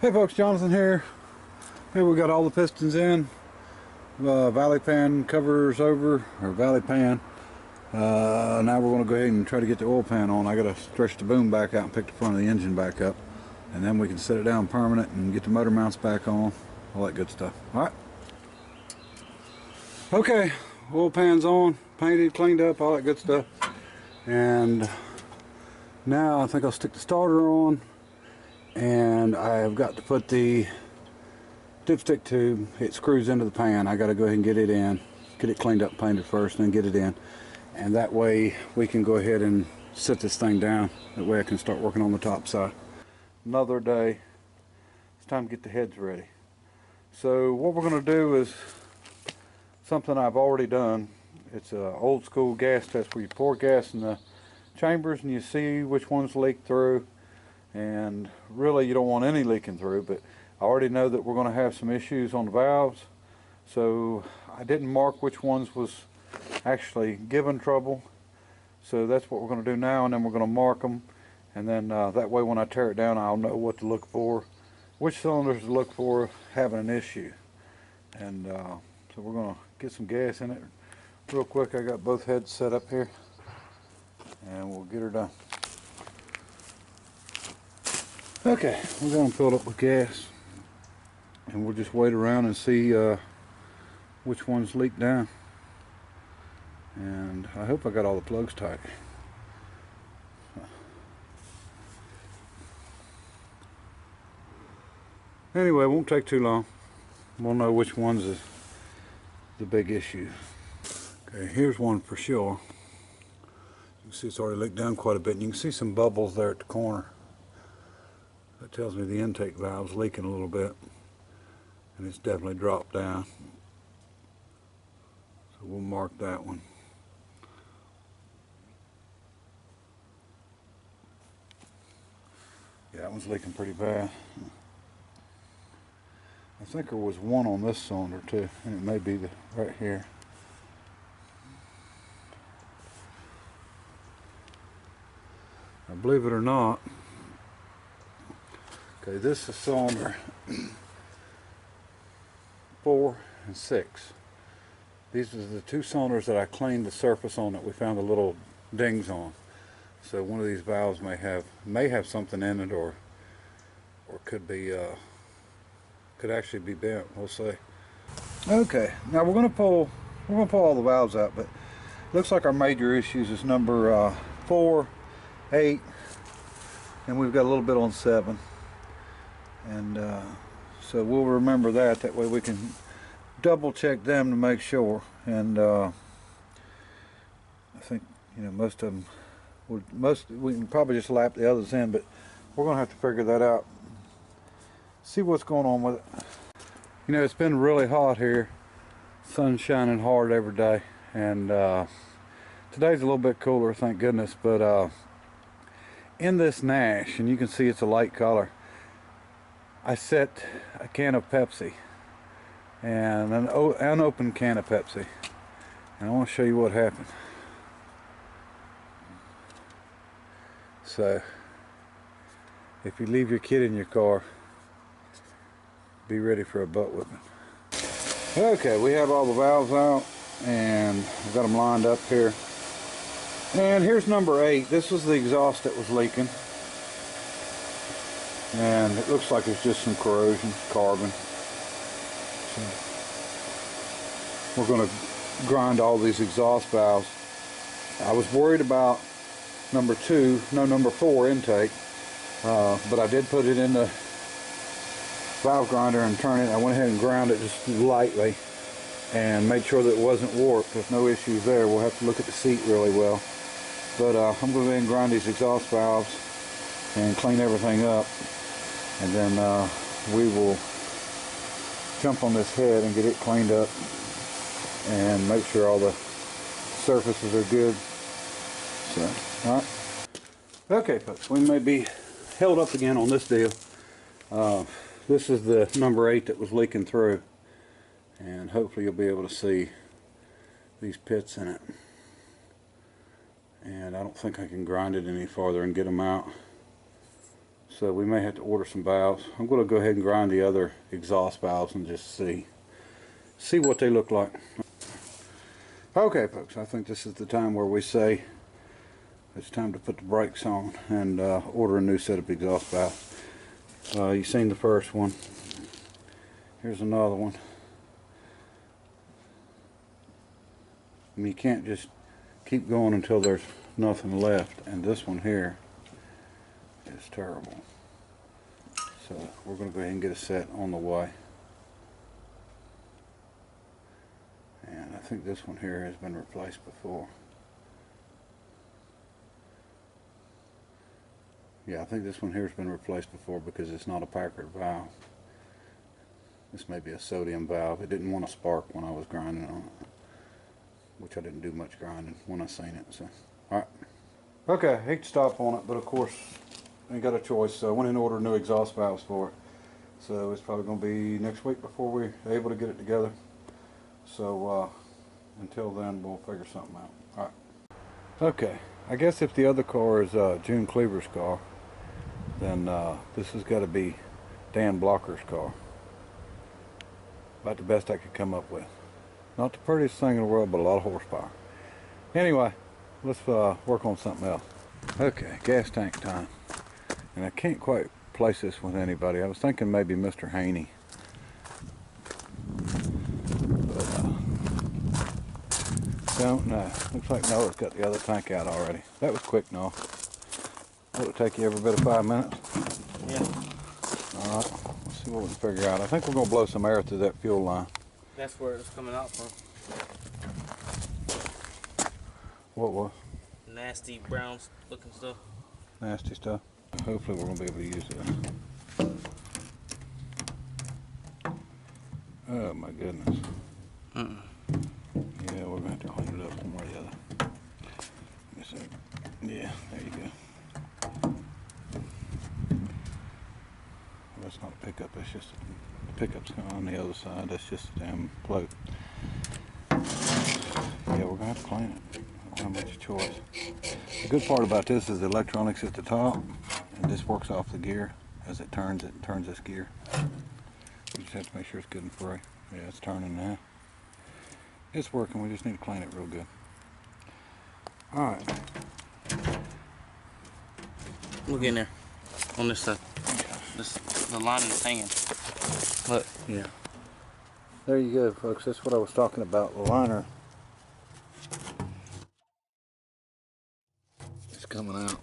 Hey folks, Jonathan here. Here we got all the pistons in. Valley pan covers over, or valley pan. Now we're going to go ahead and try to get the oil pan on. I got to stretch the boom back out and pick the front of the engine back up. And then we can set it down permanent and get the motor mounts back on. All that good stuff. Alright. Okay, oil pan's on, painted, cleaned up, all that good stuff. And now I think I'll stick the starter on. And I've got to put the dipstick tube, it screws into the pan. I got to go ahead and get it in, get it cleaned up, painted first, then get it in. And that way we can go ahead and sit this thing down. That way I can start working on the top side. Another day. It's time to get the heads ready. So what we're going to do is something I've already done. It's an old school gas test where you pour gas in the chambers and you see which ones leak through. And really you don't want any leaking through, but I already know that we're going to have some issues on the valves, so I didn't mark which ones was actually giving trouble. So that's what we're going to do now, and then we're going to mark them, and then that way when I tear it down I'll know what to look for, which cylinders to look for having an issue. And so we're going to get some gas in it real quick. I got both heads set up here and we'll get her done. Okay, we're going to fill it up with gas, and we'll just wait around and see which ones leak down. And I hope I got all the plugs tight. Anyway, it won't take too long. We'll know which ones is the big issue. Okay, here's one for sure. You can see it's already leaked down quite a bit, and you can see some bubbles there at the corner. That tells me the intake valve's leaking a little bit, and it's definitely dropped down. So we'll mark that one. Yeah, that one's leaking pretty bad. I think there was one on this cylinder too, and it may be right here. Now, believe it or not, okay, this is cylinder 4 and 6. These are the two cylinders that I cleaned the surface on that we found the little dings on. So one of these valves may have something in it, or could actually be bent. We'll see. Okay, now we're gonna pull all the valves out, but it looks like our major issues is number 4, 8, and we've got a little bit on 7. And so we'll remember that. That way we can double check them to make sure. And I think, you know, most of them we can probably just lap the others in, but we're gonna have to figure that out, see what's going on with it. You know, it's been really hot here, sun's shining hard every day, and today's a little bit cooler, thank goodness. But in this Nash, and you can see it's a light color, I set a can of Pepsi, and an unopened can of Pepsi, and I want to show you what happened. So if you leave your kid in your car, be ready for a butt whipping. Okay, we have all the valves out, and I've got them lined up here. And here's number 8. This was the exhaust that was leaking. And it looks like it's just some corrosion, carbon. So we're going to grind all these exhaust valves. I was worried about number 4 intake, but I did put it in the valve grinder and turn it. I went ahead and ground it just lightly and made sure that it wasn't warped. There's no issues there. We'll have to look at the seat really well. But I'm going to go ahead and grind these exhaust valves and clean everything up. And then we will jump on this head and get it cleaned up and make sure all the surfaces are good. So, alright. Okay folks, we may be held up again on this deal. This is the number 8 that was leaking through, and hopefully you'll be able to see these pits in it. And I don't think I can grind it any farther and get them out. So we may have to order some valves. I'm going to go ahead and grind the other exhaust valves and just see what they look like. Okay folks, I think this is the time where we say it's time to put the brakes on and order a new set of exhaust valves. You've seen the first one. Here's another one. I mean, you can't just keep going until there's nothing left, and this one here is terrible. So we're going to go ahead and get a set on the way. And I think this one here has been replaced before. Yeah, I think this one here has been replaced before because it's not a Packard valve. This may be a sodium valve. It didn't want to spark when I was grinding on it, which I didn't do much grinding when I seen it. So, all right. Okay, I hate to stop on it, but of course, I ain't got a choice. So I went and ordered new exhaust valves for it. So it's probably going to be next week before we're able to get it together. So until then, we'll figure something out. All right. Okay, I guess if the other car is June Cleaver's car, then this has got to be Dan Blocker's car. About the best I could come up with. Not the prettiest thing in the world, but a lot of horsepower. Anyway, let's work on something else. Okay, gas tank time. And I can't quite place this with anybody. I was thinking maybe Mr. Haney. But don't know. Looks like Noah's got the other tank out already. That was quick, Noah. That'll take you every bit of 5 minutes. Yeah. Alright, let's see what we can figure out. I think we're going to blow some air through that fuel line. That's where it's coming out from. What was? Nasty brown looking stuff. Nasty stuff. Hopefully we're going to be able to use it. Oh my goodness. Yeah, we're going to have to clean it up one way or the other. Let me see. Yeah, there you go. That's not a pickup, that's just the pickup's on the other side. That's just a damn float. Yeah, we're going to have to clean it. I don't have much choice. The good part about this is the electronics at the top, and this works off the gear. As it turns this gear. We just have to make sure it's good and free. Yeah, it's turning now. It's working, we just need to clean it real good. Alright. Look in there. On this side. The line is hanging. Look. Yeah. There you go, folks. That's what I was talking about. The liner is coming out.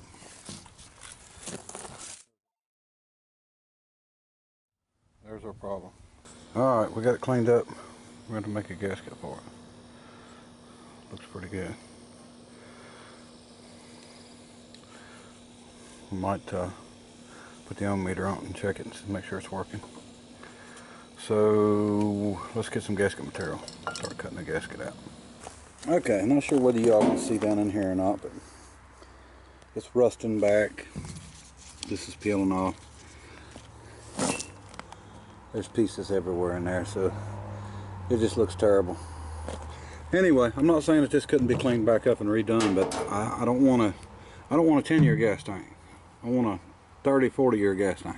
There's our problem. Alright, we got it cleaned up. We're going to make a gasket for it. Looks pretty good. We might put the ohm meter on and check it and make sure it's working. So let's get some gasket material. Start cutting the gasket out. Okay, I'm not sure whether y'all can see down in here or not, but it's rusting back. This is peeling off. There's pieces everywhere in there, so it just looks terrible. Anyway, I'm not saying that this couldn't be cleaned back up and redone, but I don't want a 10-year gas tank. I want a 30, 40-year gas tank.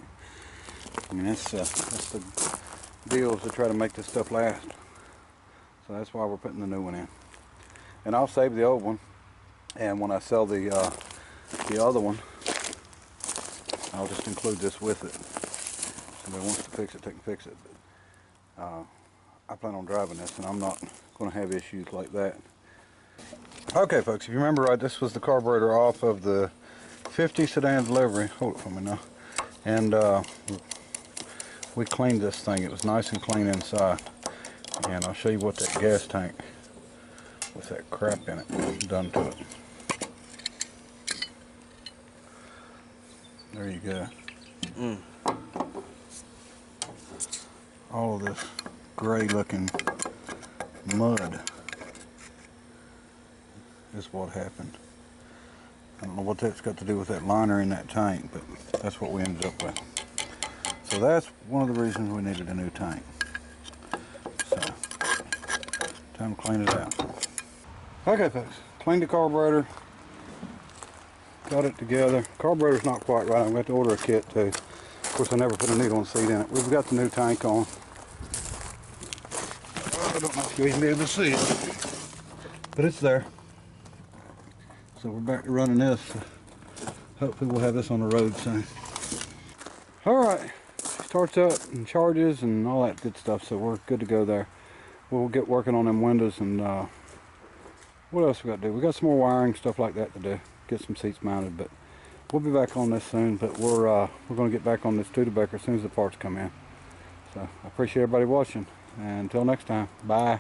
I mean, that's the deal, is to try to make this stuff last. So that's why we're putting the new one in. And I'll save the old one, and when I sell the other one, I'll just include this with it. If somebody wants to fix it, they can fix it. But I plan on driving this, and I'm not going to have issues like that. Okay, folks, if you remember right, this was the carburetor off of the 50 Sedan delivery. Hold it for me now. And we cleaned this thing. It was nice and clean inside. And I'll show you what that gas tank with that crap in it done to it. There you go. All of this gray looking mud is what happened. I don't know what that's got to do with that liner in that tank, but that's what we ended up with. So that's one of the reasons we needed a new tank. So, time to clean it out. Okay folks, cleaned the carburetor. got it together. Carburetor's not quite right. I'm going to have to order a kit too. Of course, I never put a needle and seat in it. We've got the new tank on. I don't know if you'll even be able to see it, but it's there. So we're back to running this. Hopefully we'll have this on the road soon. Alright, starts up and charges and all that good stuff, so we're good to go there. We'll get working on them windows and what else we got to do? We got some more wiring, stuff like that to do. Get some seats mounted, but we'll be back on this soon. But we're going to get back on this Studebaker as soon as the parts come in. So I appreciate everybody watching, and until next time, bye.